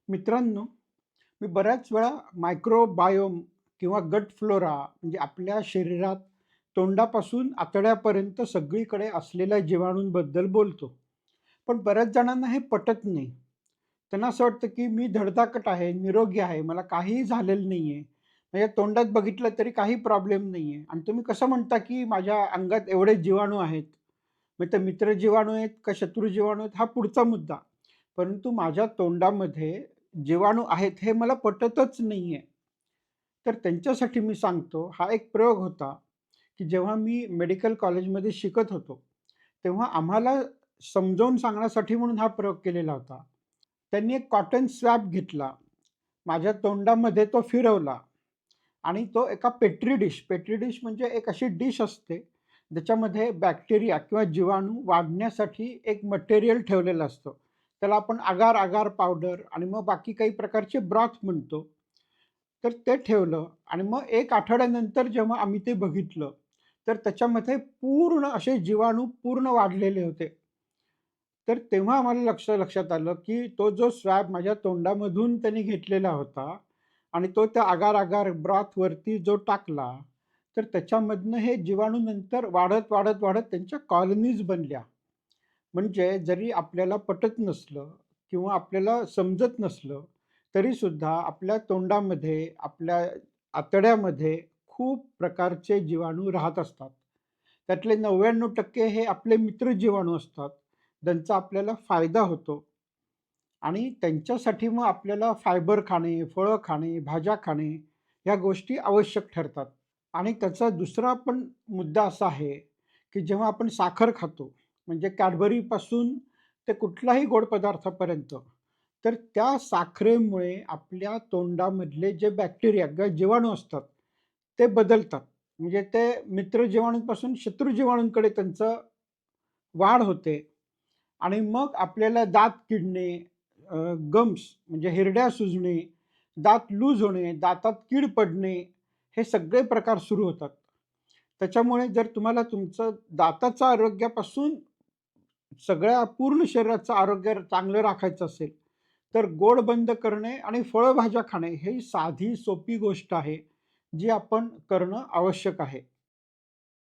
मित्रांनो, मी बऱ्याच वेळा मायक्रोबायोम किंवा गट फ्लोरा म्हणजे आपल्या शरीरात तोंडापासून आतड्यापर्यंत सगळीकडे असलेल्या जीवाणूंबद्दल बोलतो. पण बऱ्याच जणांना हे पटत नाही. त्यांना असं वाटतं, की मी धडधाकट आहे, निरोगी आहे, मला काहीही झालेलं नाहीये. म्हणजे तोंडात बघितलं तरी काही प्रॉब्लेम नाहीये आणि तुम्ही कसं म्हणता, की माझ्या अंगात एवढे जीवाणू आहेत. मग ते मित्र जीवाणू आहेत का शत्रू जीवाणू आहेत हा पुढचा मुद्दा. परंतु माझ्या तोंडामध्ये जीवाणू आहेत हे मला पटतच नाहीये. तर त्यांच्यासाठी मी सांगतो, हा एक प्रयोग होता, की जेव्हा मी मेडिकल कॉलेजमध्ये शिकत होतो, तेव्हा आम्हाला समजावून सांगण्यासाठी म्हणून हा प्रयोग केलेला होता. त्यांनी एक कॉटन स्वॅब घेतला. माझ्या तोंडामध्ये तो फिरवला आणि तो एका पेट्री डिश म्हणजे एक अशी डिश असते, ज्याच्यामध्ये बॅक्टेरिया किंवा जीवाणू वाढण्यासाठी एक मटेरियल ठेवलेलं असतं. त्याला आपण अगार-अगार पावडर आणि मग बाकी काही प्रकारचे ब्रॉथ म्हणतो. तर ते ठेवलं आणि मग 1 आठवड्यानंतर जेव्हा आम्ही ते बघितलं, तर त्याच्यामध्ये पूर्ण असे जीवाणू पूर्ण वाढलेले होते. तर तेव्हा आम्हाला लक्षात आलं, की तो जो स्वॅब माझ्या तोंडामधून त्यांनी घेतलेला होता आणि तो त्या अगार-अगार ब्रॉथवरती जो टाकला, तर त्याच्यामधनं हे जीवाणू नंतर वाढत, वाढत, वाढत त्यांच्या कॉलनीज बनल्या. म्हणजे जरी आपल्याला पटत नसलं किंवा आपल्याला समजत नसलं, तरीसुद्धा आपल्या तोंडामध्ये, आपल्या आतड्यामध्ये खूप प्रकारचे जीवाणू राहत असतात. त्यातले 99% हे आपले मित्र जीवाणू असतात, ज्यांचा आपल्याला फायदा होतो आणि त्यांच्यासाठी मग आपल्याला फायबर खाणे, फळं खाणे, भाज्या खाणे ह्या गोष्टी आवश्यक ठरतात. आणि त्याचा दुसरा पण मुद्दा असा आहे, की जेव्हा आपण साखर खातो, म्हणजे Cadburyपासून ते कुठलाही गोड पदार्थापर्यंत, तर त्या साखरेमुळे आपल्या तोंडामधले जे बॅक्टेरिया किंवा जीवाणू असतात, ते बदलतात. म्हणजे ते मित्र जीवाणूंपासून शत्रू जीवाणूंकडे त्यांचं वाढ होते आणि मग आपल्याला दात किडणे, गम्स म्हणजे हिरड्या सुजणे, दात लूज होणे, दातात कीड पडणे, हे सगळे प्रकार सुरू होतात. त्याच्यामुळे जर तुम्हाला तुमचं दाताचं आरोग्यापासून सगळ्या पूर्ण शरीराचं आरोग्य चांगलं राखायचं असेल, तर गोड बंद करणे आणि फळभाज्या खाणे ही साधी सोपी गोष्ट आहे, जी आपण करणं आवश्यक आहे.